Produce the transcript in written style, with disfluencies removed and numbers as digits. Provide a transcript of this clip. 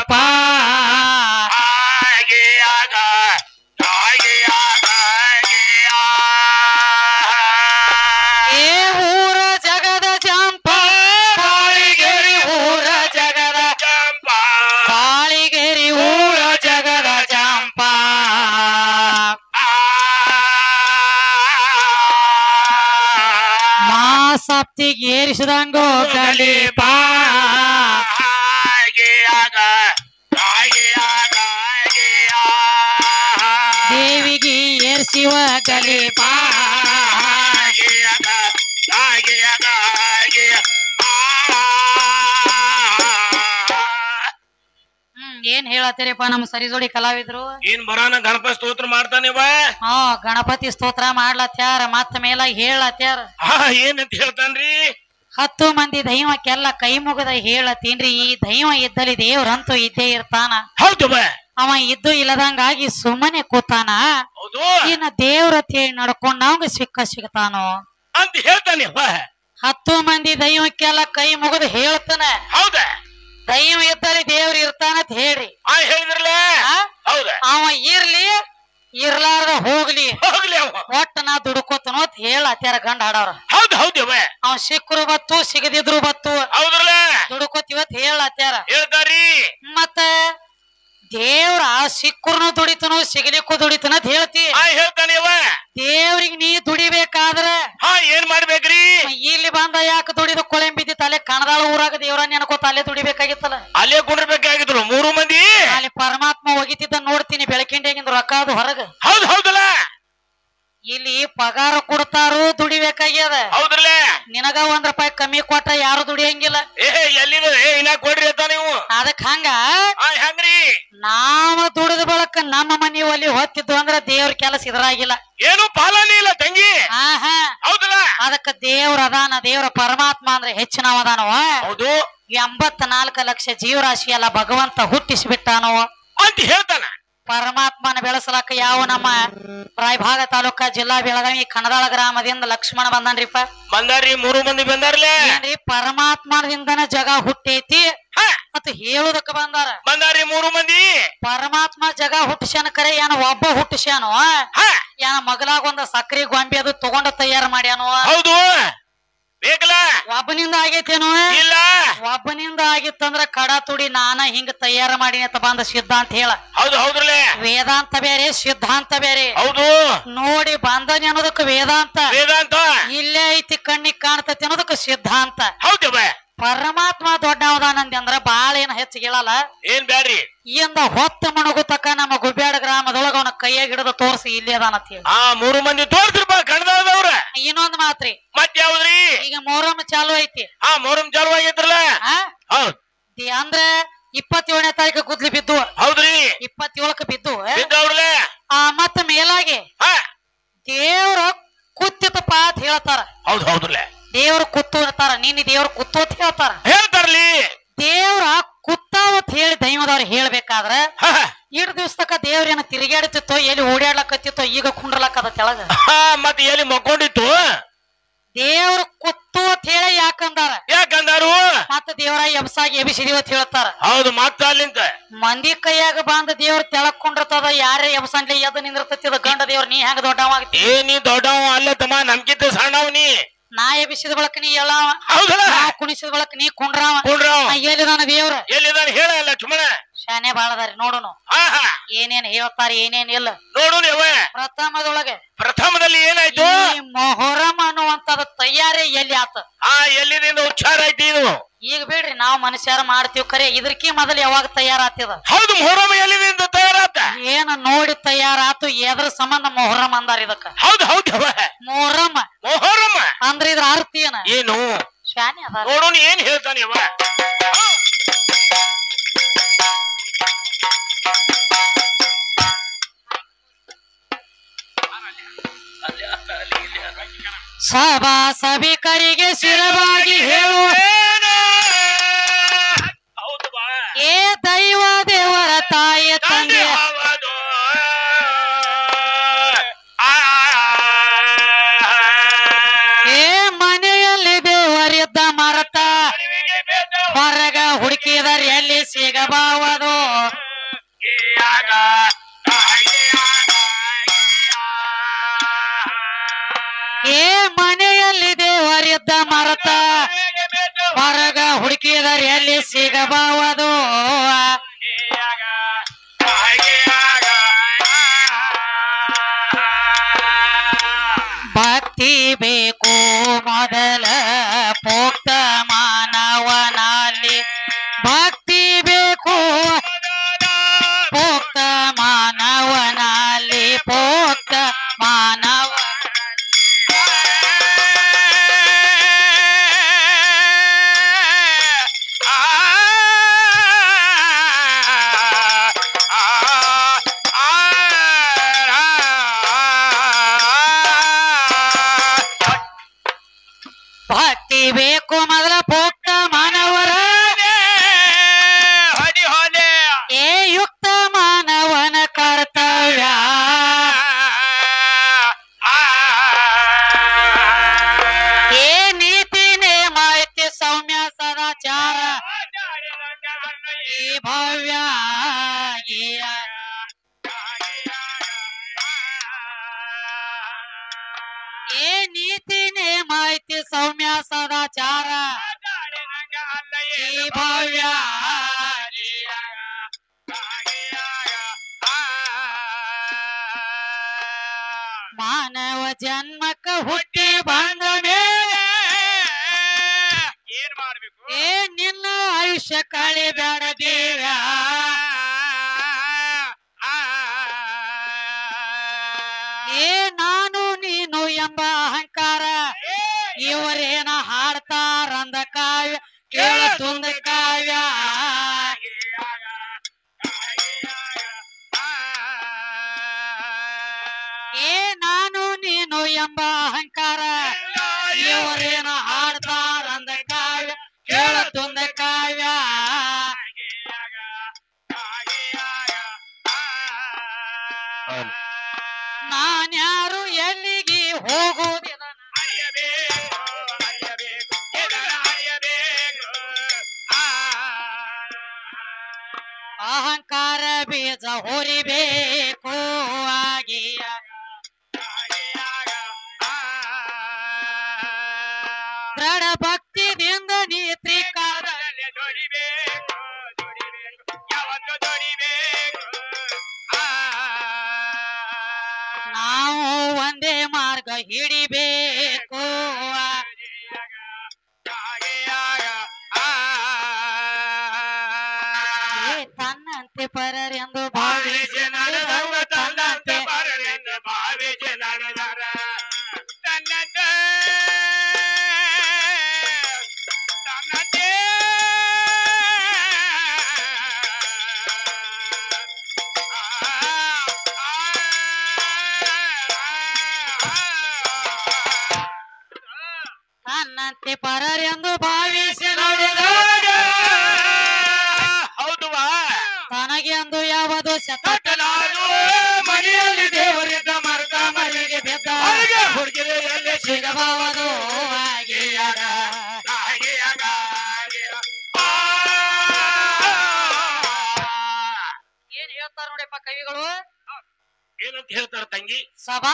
ಗಲಿಪ ಏ ಊರ ಜಗದ ಚಂಪ ಬಾಳಿಗೆರಿ ಊರ ಜಗದ ಚಂಪ ಬಾಳಿಗೆರಿ ಊರ ಜಗದ ಚಂಪ ಮಾಸಪ್ತಿಗೆ ಏರಿಸಿದಂಗೋ ಗಲಿಪ ದೇವಿಗೆ ಏರ್ಸಿವ ಗಲಿಪ ಏನ್ ಹೇಳತ್ತೀರಪ್ಪ ನಮ್ಮ ಸರಿಜೋಡಿ ಕಲಾವಿದ್ರು ಏನ್ ಬರಾನ ಗಣಪತಿ ಸ್ತೋತ್ರ ಮಾಡ್ತಾನೆ ಬಾ ಹಾ ಗಣಪತಿ ಸ್ತೋತ್ರ ಮಾಡ್ಲತ್ಯಾರ ಮತ್ತ ಮೇಲಾಗಿ ಹೇಳತ್ಯಾರ ಏನಂತ ಹೇಳ್ತಾನ್ರಿ 10 ಮಂದಿ ದೈವಕ್ಕೆಲ್ಲ ಕೈ ಮುಗದ ಹೇಳತ್ತೀನ್ರಿ ಈ ದೈವ ಇದ್ದಲ್ಲಿ ದೇವ್ರಂತೂ ಇದ್ದೇ ಇರ್ತಾನ ಹೌದು ಬಾ ಅವ ಇದ್ದು ಇಲ್ಲದಂಗಾಗಿ ಸುಮ್ಮನೆ ಕೂತಾನ ಹೌದು ಇನ್ನ ದೇವ್ರತಿ ನಡ್ಕೊಂಡ್ ನಾವ್ ಸಿಗ್ತಾನೋ ಅಂತ ಹೇಳ್ತಾನೆ ಬಾ 10 ಮಂದಿ ದೈವಕ್ಕೆಲ್ಲ ಕೈ ಮುಗದ ಹೇಳ್ತಾನ ಹೌದ ದೈವ ಇದ್ದಲ್ಲಿ ದೇವ್ರ ಇರ್ತಾನಂತ ಹೇಳ್ರಿ ಹೇಳಿದ್ರಲ್ಲ ಹೌದ ಅವ ಇರ್ಲಿ ಇರ್ಲಾರ್ದ ಹೋಗ್ಲಿ ಹೋಗ್ಲಿ ಒಟ್ಟ ನಾ ದುಡ್ಕೋತನೋ ಅಂತ ಹೇಳತ್ಯಾರ ಗಂಡ ಹಾಡವ್ರ ಹೌದು ಹೌದು ಅವ ಸಿಕ್ಕರು ಬತ್ತು ಸಿಗದಿದ್ರು ಬತ್ತು ಹೌದ್ರಲ್ಲ ದುಡ್ಕೋತಿವತ್ ಹೇಳತ್ಯಾರ ಹೇಳ್ತಾರಿ ಮತ್ತ ದೇವ್ರ ಸಿಕ್ಕರ್ನು ದುಡಿತನು ಸಿಗಲಿಕ್ಕೂ ದುಡಿತನ ಅಂತ ಹೇಳ್ತಿ ಹೇಳ್ತಾನೆ ದೇವ್ರಿಗೆ ನೀ ದುಡಿಬೇಕಾದ್ರ ಏನ್ ಮಾಡ್ಬೇಕ್ರಿ ಇಲ್ಲಿ ಬಂದ ಯಾಕೆ ದುಡಿದು ಕೊಳೆಂಬಿದ್ದಿತ್ತ ಅಲ್ಲೇ ಕಣದಾಳ ಊರಾಗ ದೇವ್ರ ನೆನಕೋತ ಅಲ್ಲೇ ದುಡಿಬೇಕಾಗಿತ್ತಲ್ಲ ಅಲ್ಲೇ ಕುಂಡ್ರಬೇಕಾಗಿದ್ರು 3 ಮಂದಿ ಅಲ್ಲಿ ಪರಮಾತ್ಮ ಒಗಿತಿದ್ದ ನೋಡ್ತೀನಿ ಬೆಳಕಿಂಡಿಯಾಗಿಂದ ರೊಕ್ಕ ಅದು ಹೊರಗ ಹೌದು ಹೌದಲ್ಲ ಇಲ್ಲಿ ಪಗಾರ ಕೊಡ್ತಾರು ದುಡಿಬೇಕಾಗ್ಯದ ಹೌದ್ರಲ್ಲ ನಿನಗ ₹1 ಕಮ್ಮಿ ಕೊಟ್ಟ ಯಾರು ದುಡಿಯಂಗಿಲ್ಲ ಎಲ್ಲಿದ ಇನ್ನ ಕೊಡ್ರಿ ಅಂತ ನೀವು ಅದಕ್ ಹಂಗ ಹೆಂಗ್ರಿ ನಾವ ದುಡಿದ ಬಳಕ ನಮ್ಮ ಮನಿ ಒಲಿ ಹೊತ್ತಿದ್ವು ಅಂದ್ರ ದೇವ್ರ ಕೆಲಸ ಇದ್ರಾಗಿಲ್ಲ ಏನು ಪಾಲನೆ ಇಲ್ಲ ತಂಗಿ ಹೌದಲ್ಲ ಅದಕ್ಕ ದೇವ್ರ ಅದಾನ ದೇವ್ರ ಪರಮಾತ್ಮ ಅಂದ್ರೆ ಹೆಚ್ಚಿನವ ಅದಾನವ ಹೌದು 84 ಲಕ್ಷ ಜೀವರಾಶಿ ಎಲ್ಲ ಭಗವಂತ ಹುಟ್ಟಿಸಿಬಿಟ್ಟಾನವ ಅಂತ ಹೇಳ್ತಾನ ಪರಮಾತ್ಮನ ಬೆಳೆಸಲಾಕ ಯಾವ ನಮ್ಮ ರಾಯಭಾಗ ತಾಲೂಕ ಜಿಲ್ಲಾ ಬೆಳಗಾವಿ ಕಣದಾಳ ಗ್ರಾಮದಿಂದ ಲಕ್ಷ್ಮಣ ಬಂದನ್ರಿಪ್ಪ ಬಂದಾರಿ 3 ಮಂದಿ ಬಂದಾರ್ಲೆ ಪರಮಾತ್ಮದಿಂದನ ಜಗ ಹುಟ್ಟೈತಿ ಮತ್ತ ಹೇಳುದಕ್ಕ ಬಂದಾರಿ 3 ಮಂದಿ ಪರಮಾತ್ಮ ಜಗ ಹುಟ್ಟಿಸ್ಯಾನ ಕರೆ ಏನ ಒಬ್ಬ ಹುಟ್ಟಿಸ್ಯಾನು ಏನ ಮಗಲಾಗ ಒಂದ ಸಕ್ರಿ ಗೊಂಬೆ ಅದು ತಗೊಂಡ ತಯಾರು ಮಾಡ್ಯಾನು ಹೌದು ಬೇಕಲ್ಲ ಒಬ್ಬನಿಂದ ಆಗೈತೇನು ಇಲ್ಲ ಒಬ್ಬನಿಂದ ಆಗಿತ್ತಂದ್ರ ಕಡ ತುಡಿ ನಾನ ಹಿಂಗ ತಯಾರು ಮಾಡಿನ ಅಂತ ಬಂದ ಸಿದ್ಧಾಂತ ಹೇಳ ಹೌದು ಹೌದ್ರಲ್ಲ ವೇದಾಂತ ಬೇರೆ ಸಿದ್ಧಾಂತ ಬೇರೆ ಹೌದು ನೋಡಿ ಬಂದನಿ ಅನ್ನೋದಕ್ಕ ವೇದಾಂತ ವೇದಾಂತ ಇಲ್ಲೇ ಐತಿ ಕಣ್ಣಿಗೆ ಕಾಣ್ತತಿ ಅನ್ನೋದಕ್ಕ ಸಿದ್ಧಾಂತ ಹೌದು ಪರಮಾತ್ಮ ದೊಡ್ಡವದಾನಂದಿ ಅಂದ್ರ ಬಾಳ ಏನ್ ಹೆಚ್ಚಿಗೆ ಹೇಳಲ್ಲ ಏನ್ ಬ್ಯಾಡ್ರಿ ಇಂದ ಹೊತ್ತ ಮಣಗುತಕ್ಕ ನಮ್ಮ ಗುಬ್ಬ್ಯಾಡ ಗ್ರಾಮದೊಳಗ ಅವನ ಕೈಯಾಗ ಹಿಡಿದು ತೋರಿಸಿ ಇಲ್ಲೇ ಅದಾನ ಅಂತ ಹೇಳಿ 3 ಮಂದಿ ತೋರ್ಸ್ರಿಪ್ಪ ಕಣದವ್ರ ಇನ್ನೊಂದ್ ಮಾತ್ರಿ ಮತ್ ಯಾವ್ದ್ರಿ ಈಗ ಮೊಹರಂ ಚಾಲು ಐತಿ ಮೊಹರಂ ಚಾಲು ಆಗೈತ್ರಲ್ಲ ಹೌದ್ ಅಂದ್ರ 27ನೇ ತಾರೀಕು ಗುದ್ಲಿ ಬಿದ್ದು ಹೌದ್ರಿ 27ಕ್ಕೆ ಬಿದ್ದು ಬಿದ್ದವ್ರಲ್ಲ ಮತ್ತ ಮೇಲಾಗಿ ದೇವ್ರ ಕುತ್ತಿತಪ್ಪ ಅಂತ ಹೇಳ್ತಾರ ಹೌದ್ ಹೌದ್ರಲ್ಲ ದೇವ್ರ ಕುತ್ತು ಇರ್ತಾರ ನೀನಿ ದೇವ್ರ ಕುತ್ತು ಅಂತ ಹೇಳ್ತಾರಲಿ ದೇವ್ರ ಕುತ್ತಾವತ್ ಹೇಳಿ ದೈವದವ್ರು ಹೇಳ್ಬೇಕಾದ್ರ ದಿವಸಕ್ಕ ದೇವ್ರೇನ ತಿರುಗಾಡ್ತಿತ್ತೋ ಎಲ್ಲಿ ಓಡಾಡ್ಲಕತ್ತಿತ್ತೋ ಈಗ ಕುಂಡ್ರಲಕ್ಕದ ತೆಳಗ ಮತ್ತೆ ಎಲ್ಲಿ ಮಕ್ಕೊಂಡಿತ್ತು ದೇವ್ರ ಕುತ್ತು ಅಂತ ಹೇಳಿ ಯಾಕಂದಾರು ಮತ್ತ ದೇವ್ರ ಎಬ್ಸಾಗಿ ಎಬಿಸಿದೀವ ಅಂತ ಹೇಳ್ತಾರ ಹೌದು ಮತ್ತ ಅಲ್ಲಿಂದ ಮಂದಿ ಕೈಯಾಗ ಬಂದ ದೇವ್ರ ತೆಳಕೊಂಡಿರ್ತದ ಯಾರೇ ಎಬ್ಸಂಡ್ಲಿ ಎದ್ದು ನಿಂದಿರ್ತದ ಗಂಡ ದೇವ್ರ ನೀ ಹೆಂಗ ದೊಡ್ಡವಾಗ್ತಿ ನೀ ದೊಡ್ಡವ ಅಲ್ಲ ತಮ್ಮ ನಮ್ಗಿಂತ ಸಣ್ಣವ್ ನೀ ನಾ ಎಬಿಸಿದ ಬಳಕ ನೀ ಎಲ್ಲಾವ ಕುಣಿಸಿದ ಬಳಕ ನೀ ಕುಂಡ್ರಾವ ಎಲ್ಲಿದಾನ ದೇವ್ರ ಎಲ್ಲಿದಾನ ಹೇಳ ಲಕ್ಷ್ಮಣ ಶಾನೆ ಬಾಳದಾರಿ ನೋಡುನು ಏನೇನ್ ಹೇಳ್ತಾರ ಏನೇನ್ ಇಲ್ಲ ನೋಡುನು ಪ್ರಥಮದಲ್ಲಿ ಏನಾಯ್ತು ಮೊಹರಂ ಅನ್ನುವಂತದ ತಯಾರಿ ಎಲ್ಲಿ ಆತ ಎಲ್ಲಿದಿಂದ ಉಚ್ಚಾರ ಐತಿ ಇದು ಈಗ ಬಿಡ್ರಿ ನಾವ್ ಮನುಷ್ಯರ ಮಾಡ್ತೀವಿ ಖರೆ ಇದಕ್ಕೆ ಮೊದಲು ಯಾವಾಗ ತಯಾರಾಗ್ತದ ಹೌದು ಮೊಹರಂ ಎಲ್ಲಿದಿಂದ ತಯಾರಾತ ಏನ ನೋಡಿ ತಯಾರಾತು ಎದ್ರ ಸಂಬಂಧ ಮೊಹರಂ ಅಂದಾರ ಇದಕ್ಕ ಹೌದು ಹೌದು ಮೊಹರಂ ಮೊಹರಂ ಅಂದ್ರೆ ಇದ್ರ ಅರ್ಥ ಏನು ಶಾನೆ ಅದ ನೋಡೋಣ ಏನ್ ಹೇಳ್ತಾನೆ ಸಭಾ ಸಭಿಕರಿಗೆ ಶಿರವಾಗಿ ಹೇಳುವ ಏ ದೈವ ದೇವರ ತಾಯಿ ತಂದೆ ಏ ಮನೆಯಲ್ಲಿ ದೇವರಿದ್ದ ಮರತ ಹೊರಗ ಹುಡುಕಿದರೆ ಎಲ್ಲಿ ಸಿಗಬಾವದು ಮತ್ತ ಹೊರಗ ಹುಡುಕಿದರೆ ಎಲ್ಲಿ ಸಿಗಬಹುದು ಭಕ್ತಿ ಬೇಕು ಮೊದಲ ಪೋಕ್ತ ಮಾನವನಲ್ಲಿ ಭಕ್ತಿ ಬೇಕು ಪೋಕ್ತ ಮಾನವನಲ್ಲಿ ಪೋಕ್ತ ಮಾನವ ಭಕ್ತಿ ಬೇಕು ಮೊದಲ ಪೋಕ್ತ ಮಾನವರ ಏ ಯುಕ್ತ ಮಾನವನ ಕರ್ತವ್ಯ ಏ ನೀತಿ ನೇಮ ಐತಿ ಸೌಮ್ಯ ಸದಾಚಾರ ಈ ಭವ್ಯ ಏ ನೀತಿ ನೇಮ ಐತಿ ಸೌಮ್ಯ ಸದಾಚಾರ ಈ ಭವ್ಯ ಮಾನವ ಜನ್ಮಕ್ಕ ಹುಟ್ಟಿ ಬಂದ ಮೇಲೆ ಏನ್ ಮಾಡ್ಬೇಕು ಏ ನಿನ್ನ ಆಯುಷ್ಯ ಕಳಿಬೇಡ ದೇವ್ಯ ಏ ನಾನು ನೀನು ಎಂಬ ಅಹಂಕಾರ ಇವರೇನ ಹಾಡ್ತಾರಂದ ಕಾವ್ಯ ಕೇಳ ತುಂದ ಕಾವ್ಯ ಏ ನಾನು ನೀನು ಎಂಬ ಅಹಂಕಾರ ಇವರೇನ ಹಾಡ್ತಾರಂದ ಕಾವ್ಯ ಕೇಳ ತುಂದ ಕಾವ್ಯ ನಾನ್ಯಾರು ಎಲ್ಲಿಗೆ ಹೋಗುವುದಿಲ್ಲ ಅಹಂಕಾರ ಬೀಜ ಹೊರಿಬೇಕು ಆಗಿಯ ದೃಢ ಭಕ್ತಿದಿಂದ ನೀತಿ ಕಾಲದಲ್ಲಿ ನಾವು ಒಂದೇ ಮಾರ್ಗ ಹಿಡಿಬೇಕು ತನ್ನಂತೆ ಪರರೆಂದು ಭಾವಿಸಿ ನಡೆದವ ತನ್ನಂತೆ ತನ್ನಂತೆ ಪರರೆಂದು ಭಾವಿಸಿ ನಡೆದವ ಹೌದುವಾ ತನಗೆಂದು ಯಾವುದು ಶತಕ ಮನೆಯಲ್ಲಿ ದೇವರಿದ್ದ ಮರ್ದ ಮನೆಗೆ ಬಿದ್ದ ಹುಡುಗಿರೆ ಎಲ್ಲಿ ಸಿಗಬಹುದು ಆಗಿಯಾಗ ಏನ್ ಹೇಳ್ತಾರ ನೋಡಿಪ್ಪ ಕವಿಗಳು ಏನಂತ ಹೇಳ್ತಾರ ತಂಗಿ ಸಭಾ